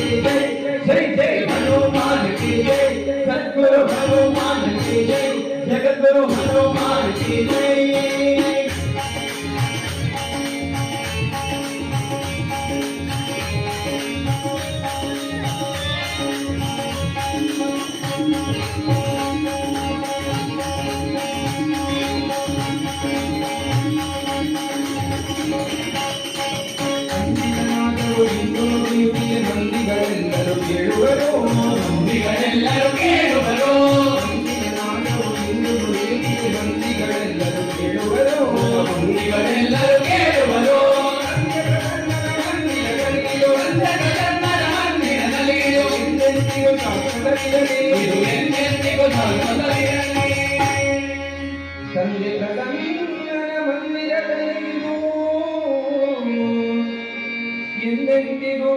की जय जय जय हनुमान की जय सद्गुरु हनुमान की जय जगद्गुरु हनुमान की जय ಮಂದಿಗಳೆಲ್ಲರೂ ಕೇಳುವರು ಮಂದಿಗಳೆಲ್ಲರೂ ಕೇಳುವರು ಮಂದಿಗಳೆಲ್ಲರೂ ಕೇಳುವರು ಮಂದಿಗಳೆಲ್ಲರೂ ಕೇಳುವರು ಎಂದೆಂದಿಗೂ